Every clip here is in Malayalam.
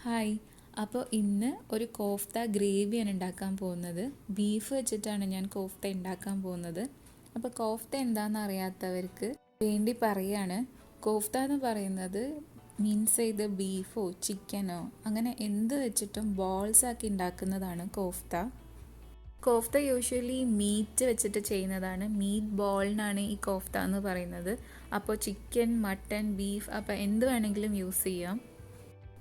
ഹായ്. അപ്പോൾ ഇന്ന് ഒരു കോഫ്ത ഗ്രേവിയാണ് ഉണ്ടാക്കാൻ പോകുന്നത്. ബീഫ് വെച്ചിട്ടാണ് ഞാൻ കോഫ്ത ഉണ്ടാക്കാൻ പോകുന്നത്. അപ്പോൾ കോഫ്ത എന്താണെന്ന് അറിയാത്തവർക്ക് വേണ്ടി പറയാണ്. കോഫ്ത എന്ന് പറയുന്നത് മീൻസ് ചെയ്ത് ബീഫോ ചിക്കനോ അങ്ങനെ എന്ത് വെച്ചിട്ടും ബോൾസ് ആക്കി ഉണ്ടാക്കുന്നതാണ് കോഫ്ത. കോഫ്ത യൂഷ്വലി മീറ്റ് വെച്ചിട്ട് ചെയ്യുന്നതാണ്. മീറ്റ് ബോളിനാണ് ഈ കോഫ്ത എന്ന് പറയുന്നത്. അപ്പോൾ ചിക്കൻ, മട്ടൺ, ബീഫ് അപ്പോൾ എന്ത് വേണമെങ്കിലും യൂസ് ചെയ്യാം.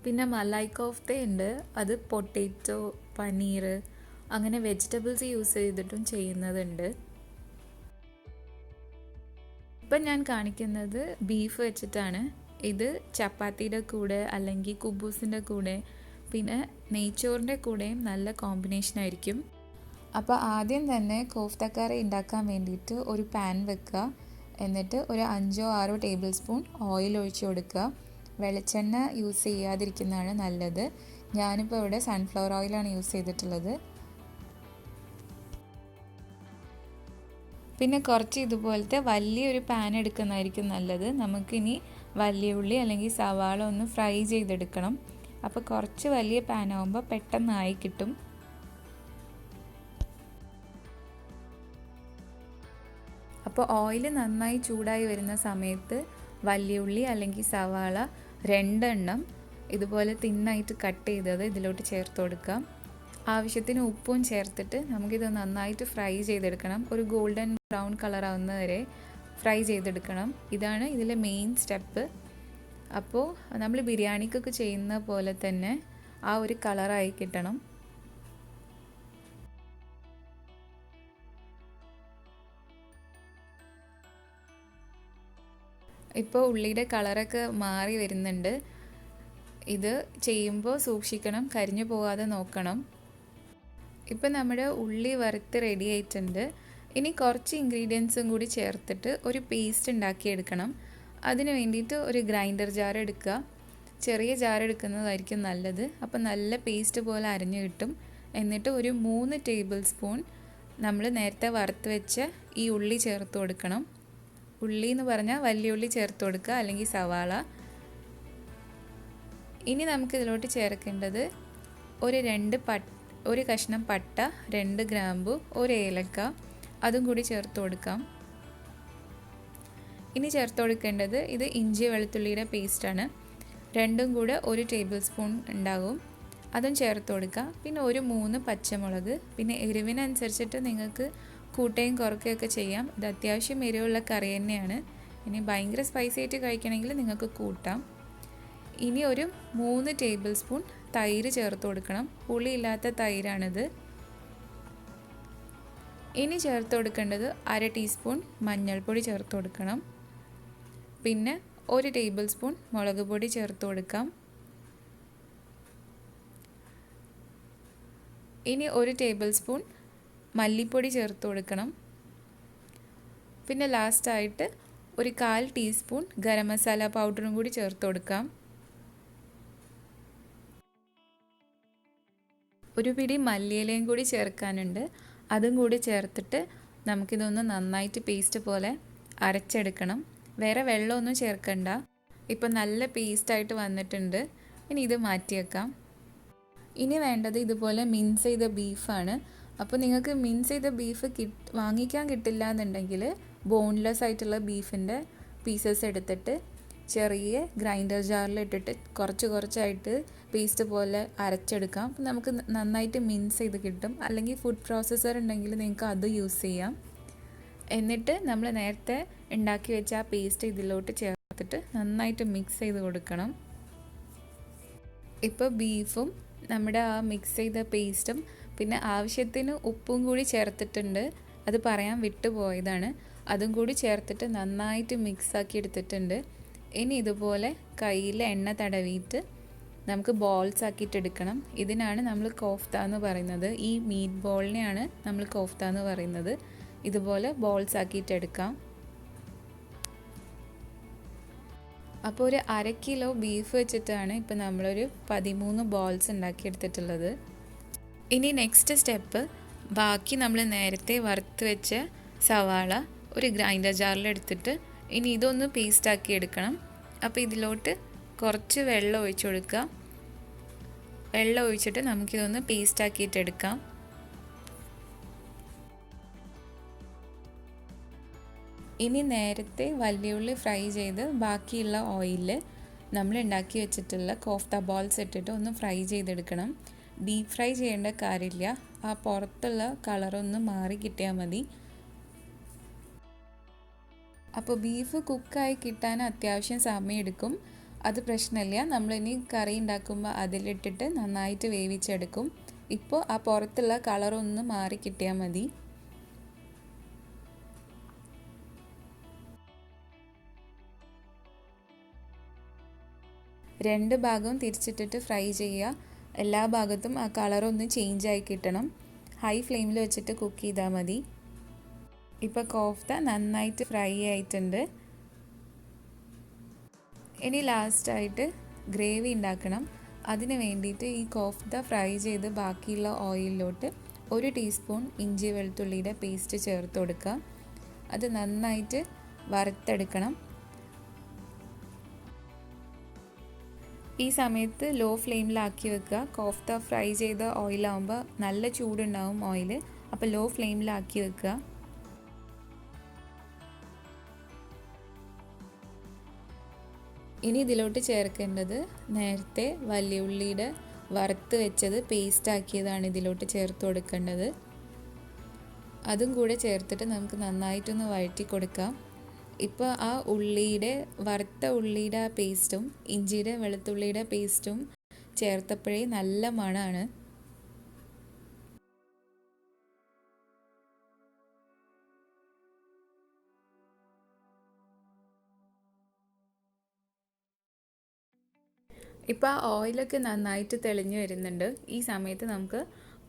പിന്നെ മലായ് കോഫ്തയുണ്ട്. അത് പൊട്ടേറ്റോ, പനീർ അങ്ങനെ വെജിറ്റബിൾസ് യൂസ് ചെയ്തിട്ടും ചെയ്യുന്നതുണ്ട്. ഇപ്പം ഞാൻ കാണിക്കുന്നത് ബീഫ് വെച്ചിട്ടാണ്. ഇത് ചപ്പാത്തിയുടെ കൂടെ അല്ലെങ്കിൽ കുബൂസിൻ്റെ കൂടെ പിന്നെ നെയ്ച്ചോറിൻ്റെ കൂടെയും നല്ല കോമ്പിനേഷൻ ആയിരിക്കും. അപ്പോൾ ആദ്യം തന്നെ കോഫ്തക്കറി ഉണ്ടാക്കാൻ വേണ്ടിയിട്ട് ഒരു പാൻ വെക്കുക. എന്നിട്ട് ഒരു 5-6 ടേബിൾ സ്പൂൺ ഓയിൽ ഒഴിച്ച് കൊടുക്കുക. വെളിച്ചെണ്ണ യൂസ് ചെയ്യാതിരിക്കുന്നതാണ് നല്ലത്. ഞാനിപ്പോൾ ഇവിടെ സൺഫ്ലവർ ഓയിലാണ് യൂസ് ചെയ്തിട്ടുള്ളത്. പിന്നെ കുറച്ച് ഇതുപോലത്തെ വലിയൊരു പാൻ എടുക്കുന്നതായിരിക്കും നല്ലത്. നമുക്കിനി വലിയ ഉള്ളി അല്ലെങ്കിൽ സവാള ഒന്ന് ഫ്രൈ ചെയ്തെടുക്കണം. അപ്പോൾ കുറച്ച് വലിയ പാൻ ആകുമ്പോൾ പെട്ടെന്നായി കിട്ടും. അപ്പോൾ ഓയിൽ നന്നായി ചൂടായി വരുന്ന സമയത്ത് വലിയ ഉള്ളി അല്ലെങ്കിൽ സവാള 2 എണ്ണം ഇതുപോലെ തിന്നായിട്ട് കട്ട് ചെയ്തത് ഇതിലോട്ട് ചേർത്ത് കൊടുക്കാം. ആവശ്യത്തിന് ഉപ്പും ചേർത്തിട്ട് നമുക്കിത് നന്നായിട്ട് ഫ്രൈ ചെയ്തെടുക്കണം. ഒരു ഗോൾഡൻ ബ്രൗൺ കളർ ആവുന്ന വരെ ഫ്രൈ ചെയ്തെടുക്കണം. ഇതാണ് ഇതിലെ മെയിൻ സ്റ്റെപ്പ്. അപ്പോൾ നമ്മൾ ബിരിയാണിക്കൊക്കെ ചെയ്യുന്ന പോലെ തന്നെ ആ ഒരു കളറായി കിട്ടണം. ഇപ്പോൾ ഉള്ളിയുടെ കളറൊക്കെ മാറി വരുന്നുണ്ട്. ഇത് ചെയ്യുമ്പോൾ സൂക്ഷിക്കണം, കരിഞ്ഞു പോകാതെ നോക്കണം. ഇപ്പം നമ്മുടെ ഉള്ളി വറുത്ത് റെഡി ആയിട്ടുണ്ട്. ഇനി കുറച്ച് ഇൻഗ്രീഡിയൻസും കൂടി ചേർത്തിട്ട് ഒരു പേസ്റ്റ് ഉണ്ടാക്കിയെടുക്കണം. അതിന് വേണ്ടിയിട്ട് ഒരു ഗ്രൈൻഡർ ജാർ എടുക്കുക. ചെറിയ ജാർ എടുക്കുന്നതായിരിക്കും നല്ലത്. അപ്പം നല്ല പേസ്റ്റ് പോലെ അരഞ്ഞു കിട്ടും. എന്നിട്ട് ഒരു 3 ടേബിൾ സ്പൂൺ നമ്മൾ നേരത്തെ വറുത്ത് വെച്ച ഈ ഉള്ളി ചേർത്ത് കൊടുക്കണം. ഉള്ളി എന്ന് പറഞ്ഞാൽ വലിയ ഉള്ളി ചേർത്ത് കൊടുക്കുക അല്ലെങ്കിൽ സവാള. ഇനി നമുക്ക് ഇതിലോട്ട് ചേർക്കേണ്ടത് ഒരു കഷ്ണം പട്ട, 2 ഗ്രാമ്പു, 1 ഏലക്ക അതും കൂടി ചേർത്ത് കൊടുക്കാം. ഇനി ചേർത്ത് കൊടുക്കേണ്ടത് ഇത് ഇഞ്ചി വെളുത്തുള്ളിയുടെ പേസ്റ്റാണ്. രണ്ടും കൂടെ 1 ടേബിൾ സ്പൂൺ ഉണ്ടാകും. അതും ചേർത്ത് കൊടുക്കുക. പിന്നെ ഒരു 3 പച്ചമുളക്. പിന്നെ എരിവിനനുസരിച്ചിട്ട് നിങ്ങൾക്ക് കൂട്ടുകയും കുറയ്ക്കുകയൊക്കെ ചെയ്യാം. ഇത് അത്യാവശ്യം എരിവുള്ള കറി തന്നെയാണ്. ഇനി ഭയങ്കര സ്പൈസി ആയിട്ട് കഴിക്കണമെങ്കിൽ നിങ്ങൾക്ക് കൂട്ടാം. ഇനി ഒരു 3 ടേബിൾ സ്പൂൺ തൈര് ചേർത്ത് കൊടുക്കണം. പുളിയില്ലാത്ത തൈരാണിത്. ഇനി ചേർത്ത് കൊടുക്കേണ്ടത് 1/2 ടീസ്പൂൺ മഞ്ഞൾപ്പൊടി ചേർത്ത് കൊടുക്കണം. പിന്നെ 1 ടേബിൾ സ്പൂൺ മുളക് പൊടി ചേർത്ത് കൊടുക്കാം. ഇനി 1 ടേബിൾ സ്പൂൺ മല്ലിപ്പൊടി ചേർത്ത് കൊടുക്കണം. പിന്നെ ലാസ്റ്റായിട്ട് ഒരു 1/4 ടീസ്പൂൺ ഗരം മസാല പൗഡറും കൂടി ചേർത്ത് കൊടുക്കാം. ഒരു പിടി മല്ലിയിലയും കൂടി ചേർക്കാനുണ്ട്. അതും കൂടി ചേർത്തിട്ട് നമുക്കിതൊന്ന് നന്നായിട്ട് പേസ്റ്റ് പോലെ അരച്ചെടുക്കണം. വേറെ വെള്ളമൊന്നും ചേർക്കണ്ട. ഇപ്പം നല്ല പേസ്റ്റായിട്ട് വന്നിട്ടുണ്ട്. ഇനി ഇത് മാറ്റി വെക്കാം. ഇനി വേണ്ടത് ഇതുപോലെ മിൻസ് ചെയ്ത ബീഫാണ്. അപ്പോൾ നിങ്ങൾക്ക് മിൻസ് ചെയ്ത ബീഫ് വാങ്ങിക്കാൻ കിട്ടില്ല എന്നുണ്ടെങ്കിൽ ബോൺലെസ് ആയിട്ടുള്ള ബീഫിൻ്റെ പീസസ് എടുത്തിട്ട് ചെറിയ ഗ്രൈൻഡർ ജാറിൽ ഇട്ടിട്ട് കുറച്ചായിട്ട് പേസ്റ്റ് പോലെ അരച്ചെടുക്കാം. അപ്പോൾ നമുക്ക് നന്നായിട്ട് മിൻസ് ചെയ്ത് കിട്ടും. അല്ലെങ്കിൽ ഫുഡ് പ്രോസസ്സർ ഉണ്ടെങ്കിൽ നിങ്ങൾക്ക് അത് യൂസ് ചെയ്യാം. എന്നിട്ട് നമ്മൾ നേരത്തെ ഉണ്ടാക്കി വെച്ച ആ പേസ്റ്റ് ഇതിലോട്ട് ചേർത്തിട്ട് നന്നായിട്ട് മിക്സ് ചെയ്ത് കൊടുക്കണം. ഇപ്പോൾ ബീഫും നമ്മുടെ ആ മിക്സ് ചെയ്ത പേസ്റ്റും പിന്നെ ആവശ്യത്തിന് ഉപ്പും കൂടി ചേർത്തിട്ടുണ്ട്. അത് പറയാൻ വിട്ടുപോയതാണ്. അതും കൂടി ചേർത്തിട്ട് നന്നായിട്ട് മിക്സാക്കി എടുത്തിട്ടുണ്ട്. ഇനി ഇതുപോലെ കയ്യിൽ എണ്ണ തടവിയിട്ട് നമുക്ക് ബോൾസ് ആക്കിയിട്ട് എടുക്കണം. ഇതിനാണ് നമ്മൾ കോഫ്ത എന്ന് പറയുന്നത്. ഈ മീറ്റ് ബോളിനെയാണ് നമ്മൾ കോഫ്ത എന്ന് പറയുന്നത്. ഇതുപോലെ ബോൾസ് ആക്കിയിട്ട് എടുക്കാം. അപ്പോൾ ഒരു 1/2 കിലോ ബീഫ് വെച്ചിട്ടാണ് ഇപ്പോൾ നമ്മളൊരു 13 ബോൾസ് ഉണ്ടാക്കിയെടുത്തിട്ടുള്ളത്. ഇനി നെക്സ്റ്റ് സ്റ്റെപ്പ് ബാക്കി നമ്മൾ നേരത്തെ വറുത്ത് വെച്ച സവാള ഒരു ഗ്രൈൻഡർ ജാറിലെടുത്തിട്ട് ഇനി ഇതൊന്ന് പേസ്റ്റാക്കി എടുക്കണം. അപ്പോൾ ഇതിലോട്ട് കുറച്ച് വെള്ളം ഒഴിച്ചു കൊടുക്കുക. വെള്ളം ഒഴിച്ചിട്ട് നമുക്കിതൊന്ന് പേസ്റ്റ് ആക്കിയിട്ടെടുക്കാം. ഇനി നേരത്തെ വലിയുള്ളി ഫ്രൈ ചെയ്ത് ബാക്കിയുള്ള ഓയിലിൽ നമ്മൾ ഉണ്ടാക്കി വെച്ചിട്ടുള്ള കോഫ്ത ബോൾസ് ഇട്ടിട്ട് ഒന്ന് ഫ്രൈ ചെയ്തെടുക്കണം. ഡീപ്പ് ഫ്രൈ ചെയ്യേണ്ട കാര്യമില്ല, ആ പുറത്തുള്ള കളറൊന്ന് മാറി കിട്ടിയാൽ മതി. അപ്പോൾ ബീഫ് കുക്കായി കിട്ടാൻ അത്യാവശ്യം സമയമെടുക്കും, അത് പ്രശ്നമില്ല. നമ്മളിനി കറി ഉണ്ടാക്കുമ്പോൾ അതിലിട്ടിട്ട് നന്നായിട്ട് വേവിച്ചെടുക്കും. ഇപ്പോൾ ആ പുറത്തുള്ള കളറൊന്ന് മാറി കിട്ടിയാൽ മതി. രണ്ട് ഭാഗവും തിരിച്ചിട്ടിട്ട് ഫ്രൈ ചെയ്യുക. എല്ലാ ഭാഗത്തും ആ കളറൊന്ന് ചേഞ്ച് ആയി കിട്ടണം. ഹൈ ഫ്ലെയിമിൽ വെച്ചിട്ട് കുക്ക് ചെയ്താൽ മതി. ഇപ്പോൾ കോഫ്ത നന്നായിട്ട് ഫ്രൈ ആയിട്ടുണ്ട്. ഇനി ലാസ്റ്റായിട്ട് ഗ്രേവി ഉണ്ടാക്കണം. അതിന് വേണ്ടിയിട്ട് ഈ കോഫ്ത ഫ്രൈ ചെയ്ത് ബാക്കിയുള്ള ഓയിലിലോട്ട് 1 ടീസ്പൂൺ ഇഞ്ചി വെളുത്തുള്ളിയുടെ പേസ്റ്റ് ചേർത്ത് കൊടുക്കുക. അത് നന്നായിട്ട് വറുത്തെടുക്കണം. ഈ സമയത്ത് ലോ ഫ്ലെയിമിലാക്കി വെക്കുക. കോഫ്ത ഫ്രൈ ചെയ്ത ഓയിലാവുമ്പോൾ നല്ല ചൂടുണ്ടാവും ഓയിൽ, അപ്പോൾ ലോ ഫ്ലെയിമിലാക്കി വെക്കുക. ഇനി ഇതിലോട്ട് ചേർക്കേണ്ടത് നേരത്തെ വലിയ ഉള്ളിയുടെ വറുത്ത് വെച്ചത് പേസ്റ്റ് ആക്കിയതാണ് ഇതിലോട്ട് ചേർത്ത് കൊടുക്കേണ്ടത്. അതും കൂടെ ചേർത്തിട്ട് നമുക്ക് നന്നായിട്ടൊന്ന് വഴറ്റി കൊടുക്കാം. ഇപ്പോൾ ആ വറുത്ത ഉള്ളിയുടെ ആ പേസ്റ്റും ഇഞ്ചിയുടെ വെളുത്തുള്ളിയുടെ പേസ്റ്റും ചേർത്തപ്പോഴേ നല്ല മണമാണ്. ഇപ്പോൾ ആ ഓയിലൊക്കെ നന്നായിട്ട് തെളിഞ്ഞു വരുന്നുണ്ട്. ഈ സമയത്ത് നമുക്ക്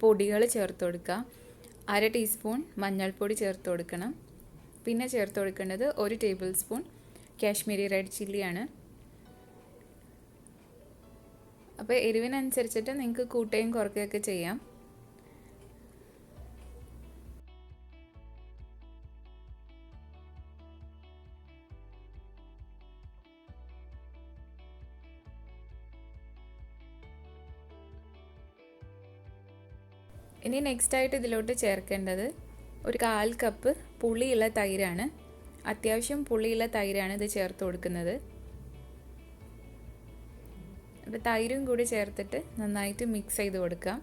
പൊടികൾ ചേർത്ത് കൊടുക്കാം. 1/2 ടീസ്പൂൺ മഞ്ഞൾപ്പൊടി ചേർത്ത് കൊടുക്കണം. പിന്നെ ചേർത്ത് കൊടുക്കേണ്ടത് 1 ടേബിൾ സ്പൂൺ കാശ്മീരി റെഡ് ചില്ലിയാണ്. അപ്പോൾ എരിവിനനുസരിച്ചിട്ട് നിങ്ങൾക്ക് കൂട്ടുകയും കുറയ്ക്കുകയൊക്കെ ചെയ്യാം. ഇനി നെക്സ്റ്റ് ആയിട്ട് ഇതിലോട്ട് ചേർക്കേണ്ടത് 1/4 കപ്പ് പുളിയുള്ള തൈരാണ്. അത്യാവശ്യം പുളിയുള്ള തൈരാണ് ഇത് ചേർത്ത് കൊടുക്കുന്നത്. അപ്പോൾ തൈരും കൂടി ചേർത്തിട്ട് നന്നായിട്ട് മിക്സ് ചെയ്ത് കൊടുക്കാം.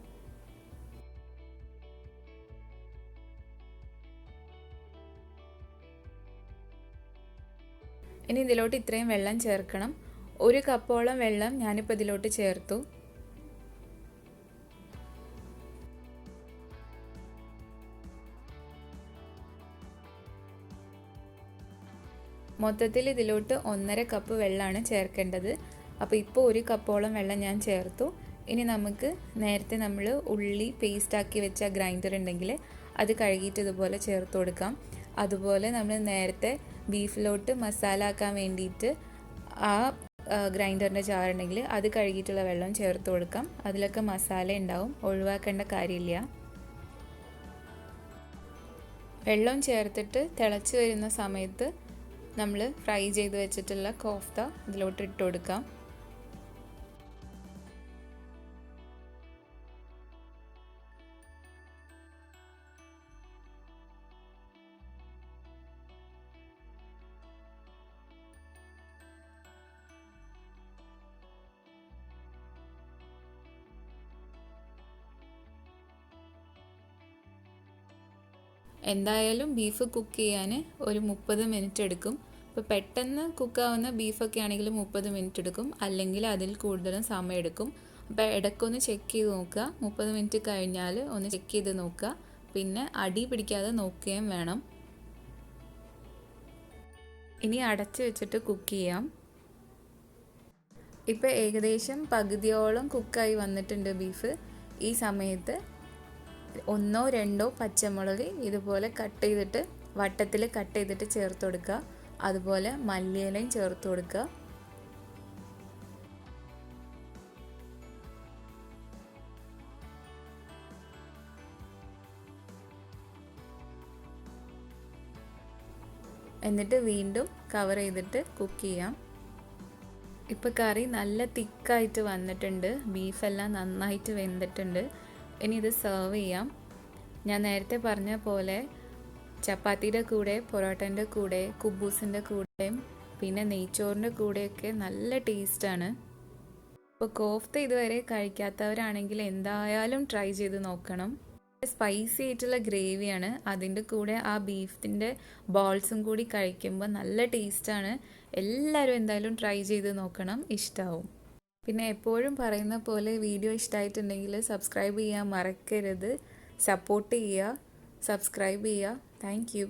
ഇനി ഇതിലോട്ട് ഇത്രയും വെള്ളം ചേർക്കണം. 1 കപ്പോളം വെള്ളം ഞാനിപ്പോൾ ഇതിലോട്ട് ചേർത്തു. മൊത്തത്തിൽ ഇതിലോട്ട് 1.5 കപ്പ് വെള്ളമാണ് ചേർക്കേണ്ടത്. അപ്പോൾ ഇപ്പോൾ 1 കപ്പോളം വെള്ളം ഞാൻ ചേർത്തു. ഇനി നമുക്ക് നേരത്തെ നമ്മൾ ഉള്ളി പേസ്റ്റാക്കി വെച്ച ഗ്രൈൻഡർ ഉണ്ടെങ്കിൽ അത് കഴുകിയിട്ട് ഇതുപോലെ ചേർത്ത് കൊടുക്കാം. അതുപോലെ നമ്മൾ നേരത്തെ ബീഫിലോട്ട് മസാല ആക്കാൻ വേണ്ടിയിട്ട് ആ ഗ്രൈൻഡറിൻ്റെ ജാറുണ്ടെങ്കിൽ അത് കഴുകിയിട്ടുള്ള വെള്ളം ചേർത്ത് കൊടുക്കാം. അതിലൊക്കെ മസാല ഉണ്ടാവും, ഒഴിവാക്കേണ്ട കാര്യമില്ല. വെള്ളം ചേർത്തിട്ട് തിളച്ച് വരുന്ന സമയത്ത് നമ്മൾ ഫ്രൈ ചെയ്ത് വെച്ചിട്ടുള്ള കോഫ്ത ഇതിലോട്ട് ഇട്ട് കൊടുക്കാം. എന്തായാലും ബീഫ് കുക്ക് ചെയ്യാൻ ഒരു 30 മിനിറ്റ് എടുക്കും. ഇപ്പോൾ പെട്ടെന്ന് കുക്കാവുന്ന ബീഫൊക്കെ ആണെങ്കിൽ 30 മിനിറ്റ് എടുക്കും, അല്ലെങ്കിൽ അതിൽ കൂടുതലും സമയം എടുക്കും. അപ്പോൾ ഇടയ്ക്കൊന്ന് ചെക്ക് ചെയ്ത് നോക്കുക. 30 മിനിറ്റ് കഴിഞ്ഞാൽ ഒന്ന് ചെക്ക് ചെയ്ത് നോക്കുക. പിന്നെ അടി പിടിക്കാതെ നോക്കുകയും വേണം. ഇനി അടച്ച് വെച്ചിട്ട് കുക്ക് ചെയ്യാം. ഇപ്പോൾ ഏകദേശം പകുതിയോളം കുക്കായി വന്നിട്ടുണ്ട് ബീഫ്. ഈ സമയത്ത് 1 or 2 പച്ചമുളക് ഇതുപോലെ കട്ട് ചെയ്തിട്ട് വട്ടത്തിൽ കട്ട് ചെയ്തിട്ട് ചേർത്ത് കൊടുക്കുക. അതുപോലെ മല്ലിയിലയും ചേർത്ത് കൊടുക്കുക. എന്നിട്ട് വീണ്ടും കവർ ചെയ്തിട്ട് കുക്ക് ചെയ്യാം. ഇപ്പോൾ കറി നല്ല തിക്കായിട്ട് വന്നിട്ടുണ്ട്, ബീഫെല്ലാം നന്നായിട്ട് വെന്തിട്ടുണ്ട്. ഇനി ഇത് സെർവ് ചെയ്യാം. ഞാൻ നേരത്തെ പറഞ്ഞ പോലെ ചപ്പാത്തിയുടെ കൂടെ, പൊറോട്ടൻ്റെ കൂടെ, കുബൂസിൻ്റെ കൂടെയും പിന്നെ നെയ്ച്ചോറിൻ്റെ കൂടെയൊക്കെ നല്ല ടേസ്റ്റാണ്. ഇപ്പോൾ കോഫ്ത ഇതുവരെ കഴിക്കാത്തവരാണെങ്കിൽ എന്തായാലും ട്രൈ ചെയ്ത് നോക്കണം. സ്പൈസി ആയിട്ടുള്ള ഗ്രേവിയാണ്, അതിൻ്റെ കൂടെ ആ ബീഫിൻ്റെ ബോൾസും കൂടി കഴിക്കുമ്പോൾ നല്ല ടേസ്റ്റാണ്. എല്ലാവരും എന്തായാലും ട്രൈ ചെയ്ത് നോക്കണം, ഇഷ്ടമാവും. പിന്നെ എപ്പോഴും പറയുന്ന പോലെ വീഡിയോ ഇഷ്ടമായിട്ടുണ്ടെങ്കിൽ സബ്സ്ക്രൈബ് ചെയ്യാൻ മറക്കരുത്. സപ്പോർട്ട് ചെയ്യുക, സബ്സ്ക്രൈബ് ചെയ്യുക. Thank you.